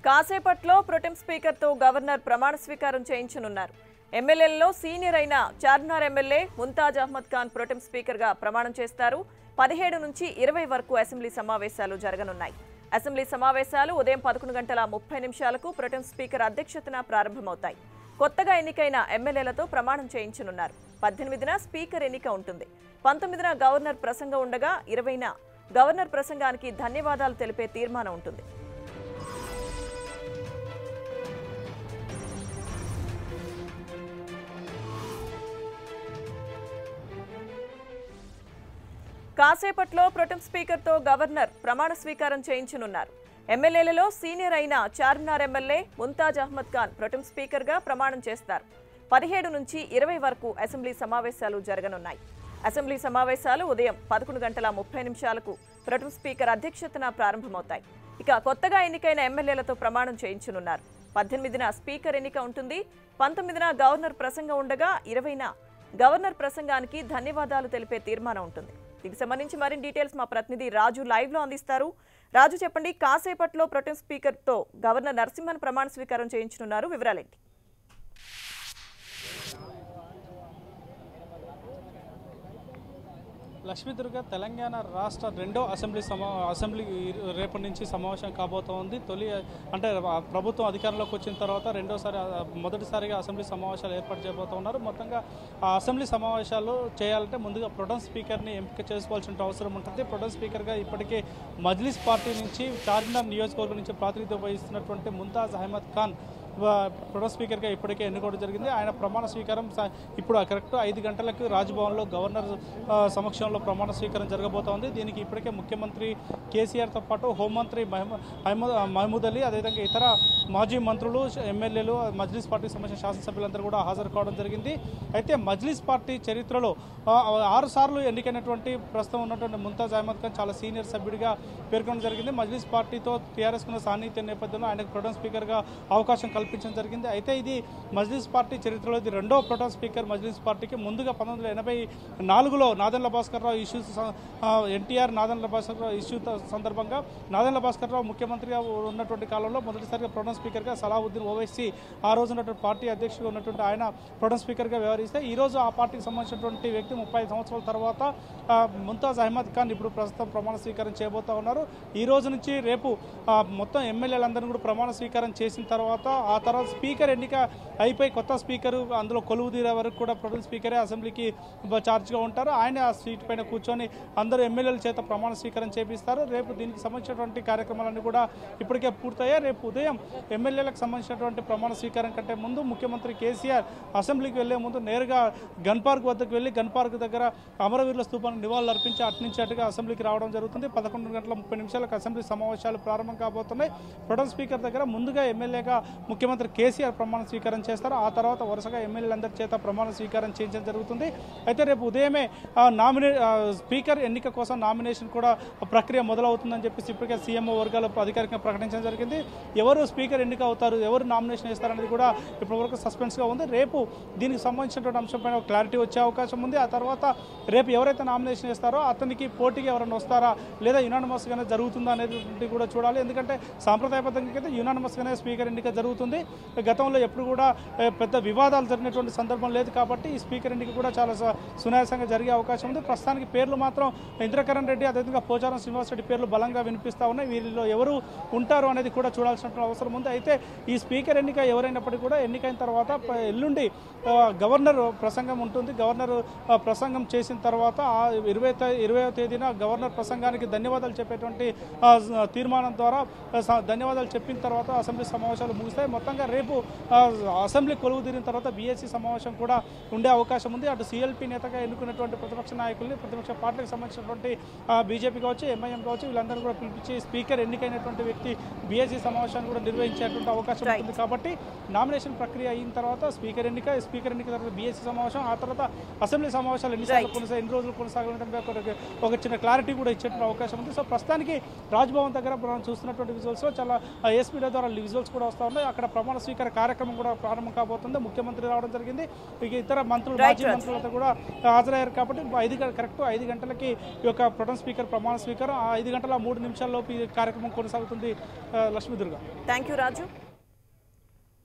కాసేపట్లో pro tem స్పీకర్తో governor ప్రమాణ స్వీకారం చేయించనున్నారు. ఎమ్మెల్యేలలో సీనియర్ అయిన చార్మినార్ ఎమ్మెల్యే ముంతాజ్ అహ్మద్ ఖాన్ ప్రొటెం స్పీకర్గా ప్రమాణం చేస్తారు. 17 నుంచి 20 వరకు అసెంబ్లీ సమావేశాలు జరగనున్నాయి. అసెంబ్లీ సమావేశాలు ఉదయం 11:30 ప్రొటెం స్పీకర్ అధ్యక్షతన ప్రారంభమవుతాయి. కొత్తగా ఎన్నికైన ఎమ్మెల్యేలతో ప్రమాణం చేయించనున్నారు. 18న స్పీకర్ ఎన్నిక ఉంటుంది. 19న గవర్నర్ ప్రసంగం ఉండగా 20న గవర్నర్ ప్రసంగానికి ధన్యవాదాలు తెలిపే తీర్మానం ఉంటుంది. కాసేపట్లో ప్రొటెం స్పీకర్తో గవర్నర్ ప్రమాణ స్వీకారం చేయించనున్నారు. ఎమ్మెల్యేలలో సీనియర్ అయిన చార్మినార్ ఎమ్మెల్యే ముంతాజ్ అహ్మద్ ఖాన్ ప్రొటెం స్పీకర్గా ప్రమాణం చేస్తారు. 17 నుంచి 20 వరకు అసెంబ్లీ సమావేశాలు జరగనున్నాయి. అసెంబ్లీ సమావేశాలు ఉదయం 11:30 ప్రొటెం స్పీకర్ అధ్యక్షతన ప్రారంభమవుతాయి. ఇక కొత్తగా ఎన్నికైన ఎమ్మెల్యేలతో ప్రమాణం చేయించనున్నారు. 18న స్పీకర్ ఎన్నిక ఉంటుంది. 19న గవర్నర్ ప్రసంగం ఉండగా 20న గవర్నర్ ప్రసంగానికి ధన్యవాదాలు తెలిపే తీర్మానం ఉంటుంది. దీనికి సంబంధించి మరిన్ని డీటెయిల్స్ మా ప్రతినిధి రాజు లైవ్ లో అందిస్తారు. రాజు, చెప్పండి, కాసేపట్లో ప్రొటెం స్పీకర్ తో గవర్నర్ నరసింహన్ ప్రమాణ స్వీకారం చేయించనున్నారు, వివరాలేంటి? లక్ష్మీదుర్గ తెలంగాణ రాష్ట్ర రెండో అసెంబ్లీ రేపటి నుంచి సమావేశం కాబోతోంది. అంటే ప్రభుత్వం అధికారంలోకి వచ్చిన తర్వాత మొదటిసారిగా అసెంబ్లీ సమావేశాలు ఏర్పాటు చేయబోతున్నారు. మొత్తంగా ఆ అసెంబ్లీ సమావేశాలు చేయాలంటే ముందుగా ప్రొటెం స్పీకర్ని ఎంపిక చేసుకోవాల్సిన అవసరం ఉంటుంది. ప్రొటెం స్పీకర్గా ఇప్పటికే మజ్లిస్ పార్టీ నుంచి చార్మినార్ నియోజకవర్గం నుంచి ప్రాతినిధ్యం వహిస్తున్నటువంటి ముంతాజ్ అహ్మద్ ఖాన్ ప్రొటెం స్పీకర్గా ఇప్పటికే ఎన్నుకోవడం జరిగింది. ఆయన ప్రమాణ స్వీకారం ఇప్పుడు కరెక్ట్ 5 గంటలకు రాజ్భవన్లో గవర్నర్ సమక్షంలో ప్రమాణ స్వీకారం జరగబోతోంది. దీనికి ఇప్పటికే ముఖ్యమంత్రి కేసీఆర్తో పాటు హోంమంత్రి మహమూద్ అలీ, అదేవిధంగా ఇతర మాజీ మంత్రులు, ఎమ్మెల్యేలు, మజ్లిస్ పార్టీకి సంబంధించిన శాసనసభ్యులందరూ కూడా హాజరు కావడం జరిగింది. అయితే మజ్లిస్ పార్టీ చరిత్రలో 6 సార్లు ఎన్నికైనటువంటి ప్రస్తుతం ఉన్నటువంటి ముంతాజ్ అహ్మద్ ఖాన్ చాలా సీనియర్ సభ్యుడిగా పేర్కొనడం జరిగింది. మజ్లిస్ పార్టీతో టీఆర్ఎస్ కున్న సాన్నిహిత్య నేపథ్యంలో ఆయనకు ప్రొటెం స్పీకర్గా అవకాశం కల్పించడం జరిగింది. అయితే ఇది మజ్లిస్ పార్టీ చరిత్రలో ఇది రెండో ప్రొటెం స్పీకర్ మజ్లిస్ పార్టీకి. ముందుగా 1984లో నాదెండ్ల భాస్కర్రావు ఇష్యూస్ ఎన్టీఆర్ నాదెండ్ల భాస్కర్రావు ఇష్యూ సందర్భంగా నాదెండ్ల భాస్కర్రావు ముఖ్యమంత్రిగా ఉన్నటువంటి కాలంలో మొదటిసారిగా ప్రొటెం స్పీకర్గా సలావుద్దీన్ ఓవైసీ ఆ రోజు ఉన్నటువంటి పార్టీ అధ్యక్షుడిగా ఉన్నటువంటి ఆయన ప్రొటెం స్పీకర్గా వ్యవహరిస్తే ఈ రోజు ఆ పార్టీకి సంబంధించినటువంటి వ్యక్తి 35 సంవత్సరాల తర్వాత ముంతాజ్ అహ్మద్ ఖాన్ ఇప్పుడు ప్రస్తుతం ప్రమాణ స్వీకారం చేయబోతా ఉన్నారు. ఈ రోజు నుంచి రేపు మొత్తం ఎమ్మెల్యేలందరినీ కూడా ప్రమాణ స్వీకారం చేసిన తర్వాత ఆ తర్వాత స్పీకర్ ఎన్నిక అయిపోయి కొత్త స్పీకరు అందులో కొలువు తీరే వరకు కూడా ప్రొటెం స్పీకరే అసెంబ్లీకి ఛార్జ్గా ఉంటారు. ఆయన ఆ సీట్ పైన కూర్చొని అందరూ ఎమ్మెల్యేల చేత ప్రమాణ స్వీకారం చేపిస్తారు. రేపు దీనికి సంబంధించినటువంటి కార్యక్రమాలన్నీ కూడా ఇప్పటికే పూర్తయ్యాయి. రేపు ఉదయం ఎమ్మెల్యేలకు సంబంధించినటువంటి ప్రమాణ స్వీకారం కంటే ముందు ముఖ్యమంత్రి కేసీఆర్ అసెంబ్లీకి వెళ్లే ముందు నేరుగా గన్ పార్క్ వద్దకు వెళ్లి గన్ పార్క్ దగ్గర అమరవీరుల స్తూపానికి నివాళులు అర్పించి అటునుంచి అటుగా అసెంబ్లీకి రావడం జరుగుతుంది. 11:30 అసెంబ్లీ సమావేశాలు ప్రారంభం కాబోతున్నాయి. ప్రొటెం స్పీకర్ దగ్గర ముందుగా ఎమ్మెల్యేగా ముఖ్యమంత్రి కేసీఆర్ ప్రమాణ స్వీకారం చేస్తారు. ఆ తర్వాత వరుసగా ఎమ్మెల్యేలందరి చేత ప్రమాణ స్వీకారం చేయించడం జరుగుతుంది. అయితే రేపు ఉదయమే స్పీకర్ ఎన్నిక కోసం నామినేషన్ కూడా ప్రక్రియ మొదలవుతుందని చెప్పేసి ఇప్పటికే సీఎంఓ వర్గాలు అధికారికంగా ప్రకటించడం జరిగింది. ఎవరు స్పీకర్ ఎన్నిక అవుతారు, ఎవరు నామినేషన్ ఇస్తారనేది కూడా ఇప్పటివరకు సస్పెన్స్గా ఉంది. రేపు దీనికి సంబంధించినటువంటి అంశంపైన క్లారిటీ వచ్చే అవకాశం ఉంది. ఆ తర్వాత రేపు ఎవరైతే నామినేషన్ ఇస్తారో అతనికి పోటీగా ఎవరైనా వస్తారా లేదా యునానిమస్గానే జరుగుతుందా అనేది కూడా చూడాలి. ఎందుకంటే సాంప్రదాయబద్ధంగా అయితే యునానిమస్గానే స్పీకర్ ఎన్నిక జరుగుతుంది. గతంలో ఎప్పుడు కూడా పెద్ద వివాదాలు జరిగినటువంటి సందర్భం లేదు కాబట్టి ఈ స్పీకర్ ఎన్నిక కూడా చాలా సునాయాసంగా జరిగే అవకాశం ఉంది. ప్రస్తుతానికి పేర్లు మాత్రం ఇంద్రకరణ్ రెడ్డి, అదేవిధంగా పోచారం శ్రీనివాస్ రెడ్డి పేర్లు బలంగా వినిపిస్తూ ఉన్నాయి. వీరిలో ఎవరు ఉంటారు అనేది కూడా చూడాల్సిన అవసరం ఉంది. అయితే ఈ స్పీకర్ ఎన్నిక ఎవరైనప్పటికీ కూడా ఎన్నికైన తర్వాత ఎల్లుండి గవర్నర్ ప్రసంగం ఉంటుంది. గవర్నర్ ప్రసంగం చేసిన తర్వాత 20వ తేదీన గవర్నర్ ప్రసంగానికి ధన్యవాదాలు చెప్పేటువంటి తీర్మానం ద్వారా ధన్యవాదాలు చెప్పిన తర్వాత అసెంబ్లీ సమావేశాలు ముగుస్తాయి. మొత్తంగా రేపు అసెంబ్లీ కొలువు తీరిన తర్వాత బీఎస్సీ సమావేశం కూడా ఉండే అవకాశం ఉంది. అటు సిఎల్పీ నేతగా ఎన్నుకున్నటువంటి ప్రతిపక్ష నాయకుల్ని, ప్రతిపక్ష పార్టీకి సంబంధించినటువంటి బీజేపీ కావచ్చు, ఎంఐఎం కావచ్చు, వీళ్ళందరూ కూడా పిలిపించి స్పీకర్ ఎన్నికైనటువంటి వ్యక్తి బీఎస్సీ సమావేశాన్ని కూడా నిర్వహించేటువంటి అవకాశం ఉంటుంది. కాబట్టి నామినేషన్ ప్రక్రియ అయిన తర్వాత స్పీకర్ ఎన్నిక తర్వాత బీఎస్సీ సమావేశం, ఆ తర్వాత అసెంబ్లీ సమావేశాలు ఎన్ని రోజులు కొనసాగాలంటే ఒక చిన్న క్లారిటీ కూడా ఇచ్చేటువంటి అవకాశం ఉంది. సో ప్రస్తుతానికి రాజ్భవన్ దగ్గర మనం చూస్తున్నటువంటి విజువల్స్లో చాలా ఎస్ మీడియా ద్వారా విజువల్స్ కూడా వస్తూ ఉన్నాయి. అక్కడ ప్రమాణ స్వీకార కార్యక్రమం కూడా ప్రారంభం కాబోతుంది. ముఖ్యమంత్రి రావడం జరిగింది. ఇక ఇతర మంత్రులు, మాజీ మంత్రులతో కూడా హాజరయ్యారు. కాబట్టి కరెక్ట్ 5 గంటలకి ఈ యొక్క ప్రొటెం స్పీకర్ ప్రమాణ స్వీకారం 5 గంటల 3 నిమిషాల్లోపు ఈ కార్యక్రమం కొనసాగుతుంది. లక్ష్మీదుర్గ. Thank you. రాజు.